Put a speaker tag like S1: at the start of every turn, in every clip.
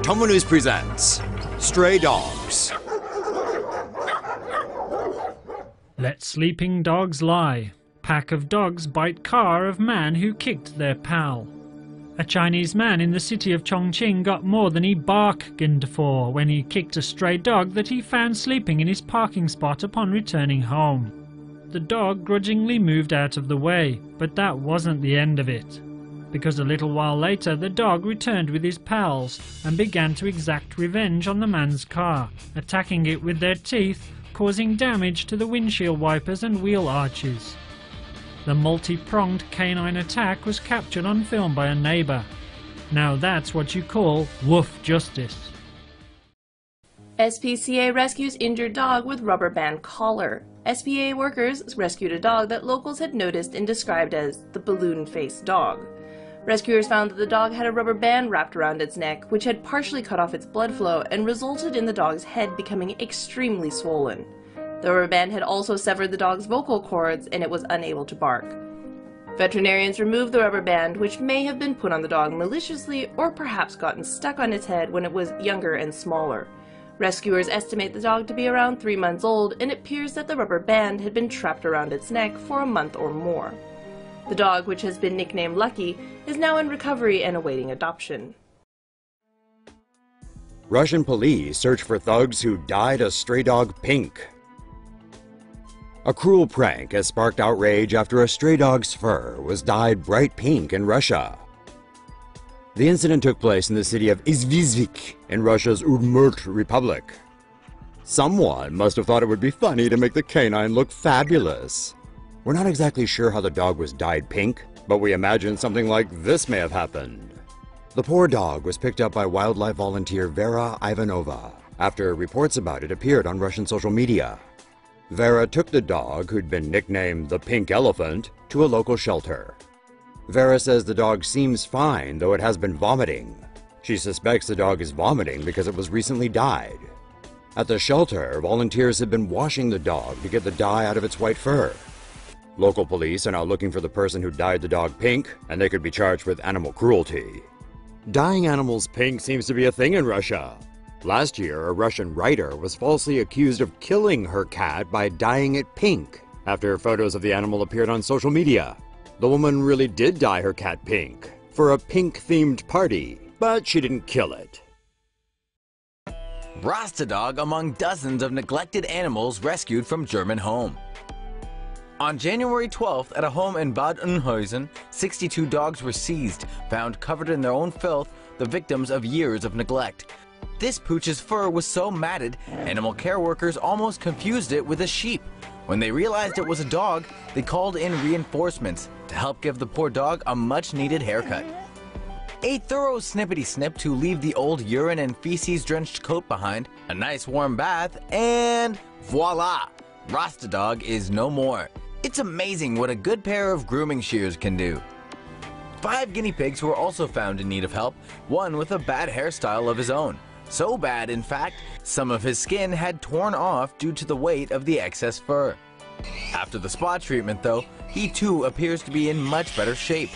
S1: TomoNews presents Stray Dogs.
S2: Let sleeping dogs lie. Pack of dogs bite car of man who kicked their pal. A Chinese man in the city of Chongqing got more than he bargained for when he kicked a stray dog that he found sleeping in his parking spot upon returning home. The dog grudgingly moved out of the way, but that wasn't the end of it. Because a little while later the dog returned with his pals and began to exact revenge on the man's car, attacking it with their teeth, causing damage to the windshield wipers and wheel arches. The multi-pronged canine attack was captured on film by a neighbour. Now that's what you call woof justice.
S3: SPCA rescues injured dog with rubber band collar. SPCA workers rescued a dog that locals had noticed and described as the balloon-faced dog. Rescuers found that the dog had a rubber band wrapped around its neck, which had partially cut off its blood flow and resulted in the dog's head becoming extremely swollen. The rubber band had also severed the dog's vocal cords and it was unable to bark. Veterinarians removed the rubber band, which may have been put on the dog maliciously or perhaps gotten stuck on its head when it was younger and smaller. Rescuers estimate the dog to be around 3 months old, and it appears that the rubber band had been trapped around its neck for a month or more. The dog, which has been nicknamed Lucky, is now in recovery and awaiting adoption.
S1: Russian police search for thugs who dyed a stray dog pink. A cruel prank has sparked outrage after a stray dog's fur was dyed bright pink in Russia. The incident took place in the city of Izvizvik in Russia's Udmurt Republic. Someone must have thought it would be funny to make the canine look fabulous. We're not exactly sure how the dog was dyed pink, but we imagine something like this may have happened. The poor dog was picked up by wildlife volunteer Vera Ivanova after reports about it appeared on Russian social media. Vera took the dog, who'd been nicknamed the Pink Elephant, to a local shelter. Vera says the dog seems fine, though it has been vomiting. She suspects the dog is vomiting because it was recently dyed. At the shelter, volunteers have been washing the dog to get the dye out of its white fur. Local police are now looking for the person who dyed the dog pink, and they could be charged with animal cruelty. Dyeing animals pink seems to be a thing in Russia. Last year, a Russian writer was falsely accused of killing her cat by dyeing it pink after photos of the animal appeared on social media. The woman really did dye her cat pink for a pink-themed party, but she didn't kill it.
S4: Rasta dog among dozens of neglected animals rescued from German home. On January 12th, at a home in Bad Oeynhausen, 62 dogs were seized, found covered in their own filth, the victims of years of neglect. This pooch's fur was so matted, animal care workers almost confused it with a sheep. When they realized it was a dog, they called in reinforcements to help give the poor dog a much-needed haircut. A thorough snippety-snip to leave the old urine and feces-drenched coat behind, a nice warm bath, and voila! Rasta dog is no more. It's amazing what a good pair of grooming shears can do. 5 guinea pigs were also found in need of help, one with a bad hairstyle of his own. So bad, in fact, some of his skin had torn off due to the weight of the excess fur. After the spa treatment, though, he too appears to be in much better shape.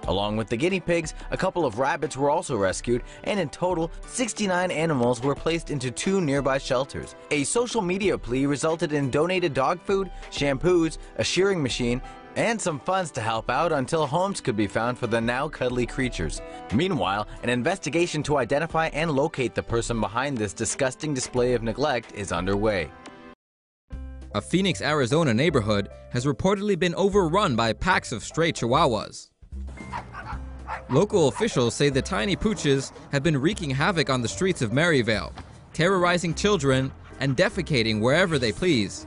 S4: Along with the guinea pigs, a couple of rabbits were also rescued, and in total, 69 animals were placed into 2 nearby shelters. A social media plea resulted in donated dog food, shampoos, a shearing machine, and some funds to help out until homes could be found for the now cuddly creatures. Meanwhile, an investigation to identify and locate the person behind this disgusting display of neglect is underway.
S5: A Phoenix, Arizona neighborhood has reportedly been overrun by packs of stray Chihuahuas. Local officials say the tiny pooches have been wreaking havoc on the streets of Maryvale, terrorizing children and defecating wherever they please.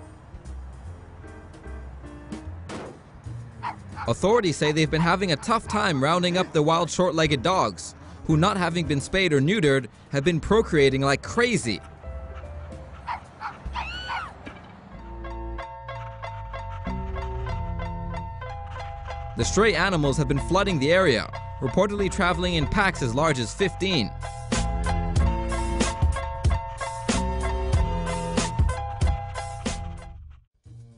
S5: Authorities say they've been having a tough time rounding up the wild short-legged dogs, who, not having been spayed or neutered, have been procreating like crazy. The stray animals have been flooding the area, reportedly traveling in packs as large as 15.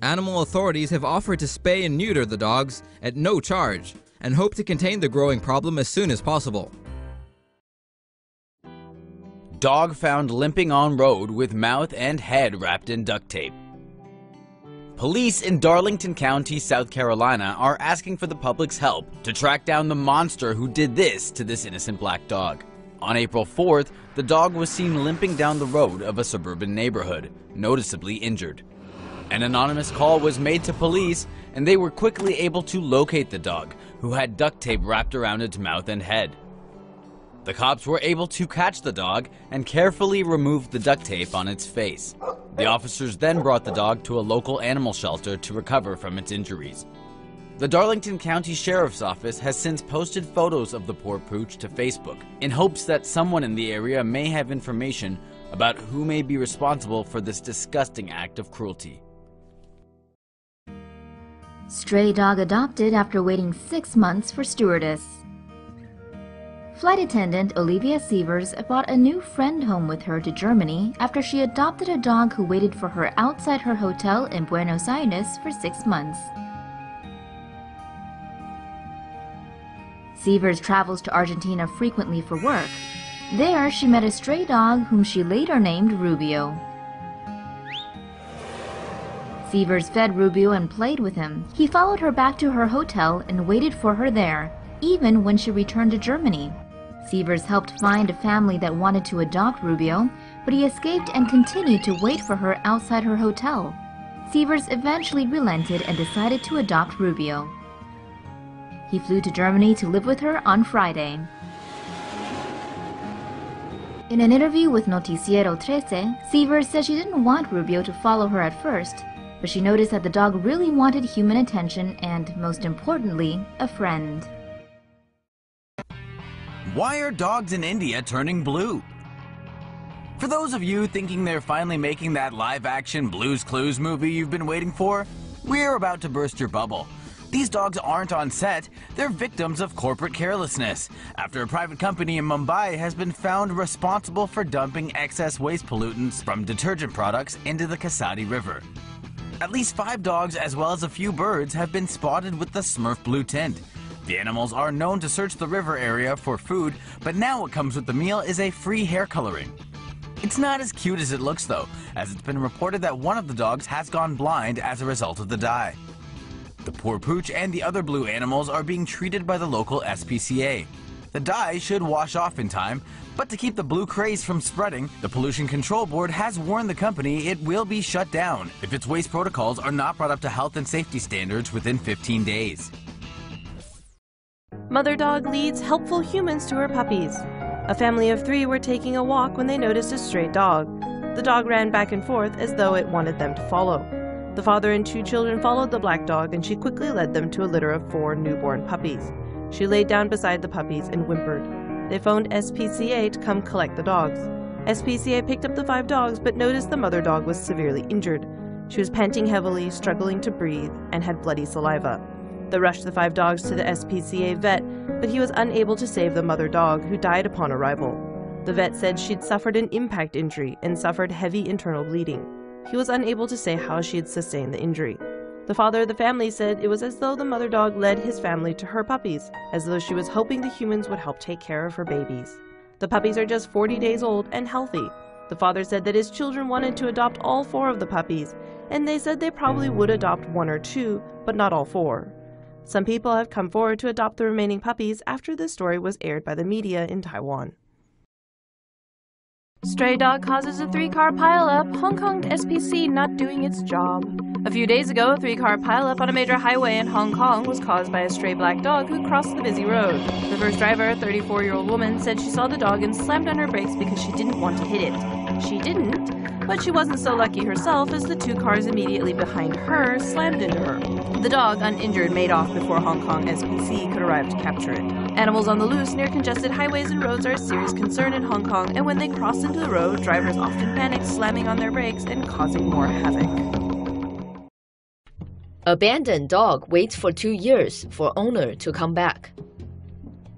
S5: Animal authorities have offered to spay and neuter the dogs at no charge and hope to contain the growing problem as soon as possible.
S4: Dog found limping on road with mouth and head wrapped in duct tape. Police in Darlington County, South Carolina are asking for the public's help to track down the monster who did this to this innocent black dog. On April 4th, the dog was seen limping down the road of a suburban neighborhood, noticeably injured. An anonymous call was made to police, and they were quickly able to locate the dog, who had duct tape wrapped around its mouth and head. The cops were able to catch the dog and carefully remove the duct tape on its face. The officers then brought the dog to a local animal shelter to recover from its injuries. The Darlington County Sheriff's Office has since posted photos of the poor pooch to Facebook in hopes that someone in the area may have information about who may be responsible for this disgusting act of cruelty.
S6: Stray dog adopted after waiting 6 months for stewardess. Flight attendant Olivia Sievers brought a new friend home with her to Germany after she adopted a dog who waited for her outside her hotel in Buenos Aires for 6 months. Sievers travels to Argentina frequently for work. There, she met a stray dog whom she later named Rubio. Sievers fed Rubio and played with him. He followed her back to her hotel and waited for her there, even when she returned to Germany. Sievers helped find a family that wanted to adopt Rubio, but he escaped and continued to wait for her outside her hotel. Sievers eventually relented and decided to adopt Rubio. He flew to Germany to live with her on Friday. In an interview with Noticiero 13, Sievers said she didn't want Rubio to follow her at first, but she noticed that the dog really wanted human attention and, most importantly, a friend.
S4: Why are dogs in India turning blue? For those of you thinking they're finally making that live-action Blue's Clues movie you've been waiting for, we're about to burst your bubble. These dogs aren't on set, they're victims of corporate carelessness, after a private company in Mumbai has been found responsible for dumping excess waste pollutants from detergent products into the Kasadi River. At least 5 dogs as well as a few birds have been spotted with the Smurf blue tint. The animals are known to search the river area for food, but now what comes with the meal is a free hair coloring. It's not as cute as it looks though, as it's been reported that one of the dogs has gone blind as a result of the dye. The poor pooch and the other blue animals are being treated by the local SPCA. The dye should wash off in time, but to keep the blue craze from spreading, the Pollution Control Board has warned the company it will be shut down if its waste protocols are not brought up to health and safety standards within 15 days.
S3: Mother dog leads helpful humans to her puppies. A family of 3 were taking a walk when they noticed a stray dog. The dog ran back and forth as though it wanted them to follow. The father and 2 children followed the black dog, and she quickly led them to a litter of 4 newborn puppies. She laid down beside the puppies and whimpered. They phoned SPCA to come collect the dogs. SPCA picked up the 5 dogs but noticed the mother dog was severely injured. She was panting heavily, struggling to breathe, and had bloody saliva. They rushed the 5 dogs to the SPCA vet, but he was unable to save the mother dog, who died upon arrival. The vet said she'd suffered an impact injury and suffered heavy internal bleeding. He was unable to say how she had sustained the injury. The father of the family said it was as though the mother dog led his family to her puppies, as though she was hoping the humans would help take care of her babies. The puppies are just 40 days old and healthy. The father said that his children wanted to adopt all 4 of the puppies, and they said they probably would adopt 1 or 2, but not all 4. Some people have come forward to adopt the remaining puppies after this story was aired by the media in Taiwan. Stray dog causes a 3-car pileup. Hong Kong SPC not doing its job. A few days ago, a 3-car pileup on a major highway in Hong Kong was caused by a stray black dog who crossed the busy road. The first driver, a 34-year-old woman, said she saw the dog and slammed on her brakes because she didn't want to hit it. She didn't, but she wasn't so lucky herself as the 2 cars immediately behind her slammed into her. The dog, uninjured, made off before Hong Kong SPC could arrive to capture it. Animals on the loose near congested highways and roads are a serious concern in Hong Kong, and when they cross into the road, drivers often panic, slamming on their brakes and causing more havoc.
S7: Abandoned dog waits for 2 years for owner to come back.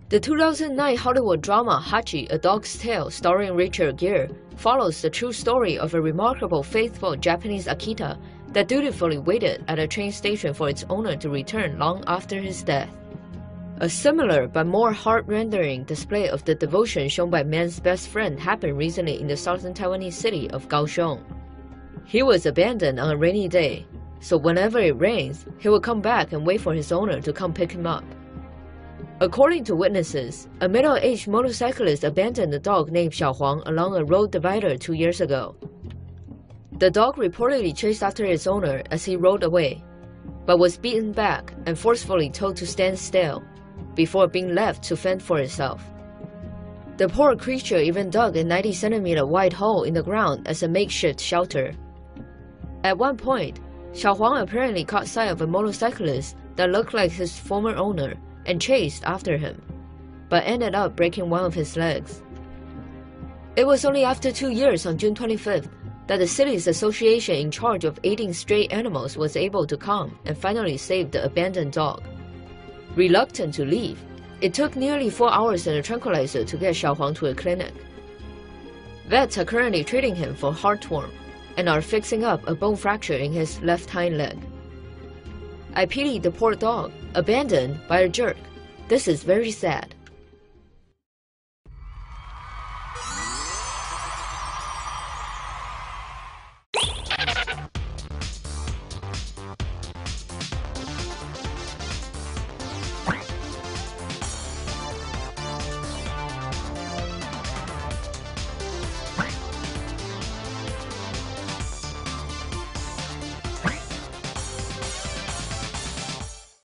S7: The 2009 Hollywood drama Hachi, A Dog's Tale, starring Richard Gere, follows the true story of a remarkable faithful Japanese Akita that dutifully waited at a train station for its owner to return long after his death. A similar but more heart-rendering display of the devotion shown by man's best friend happened recently in the southern Taiwanese city of Kaohsiung. He was abandoned on a rainy day, so whenever it rains, he would come back and wait for his owner to come pick him up. According to witnesses, a middle-aged motorcyclist abandoned a dog named Xiaohuang along a road divider 2 years ago. The dog reportedly chased after its owner as he rode away, but was beaten back and forcefully told to stand still before being left to fend for itself. The poor creature even dug a 90-centimeter wide hole in the ground as a makeshift shelter. At one point, Xiaohuang apparently caught sight of a motorcyclist that looked like his former owner and chased after him, but ended up breaking one of his legs. It was only after 2 years on June 25th that the city's association in charge of aiding stray animals was able to come and finally save the abandoned dog. Reluctant to leave, it took nearly 4 hours and a tranquilizer to get Xiaohuang to a clinic. Vets are currently treating him for heartworm and are fixing up a bone fracture in his left hind leg. I pity the poor dog, abandoned by a jerk. This is very sad.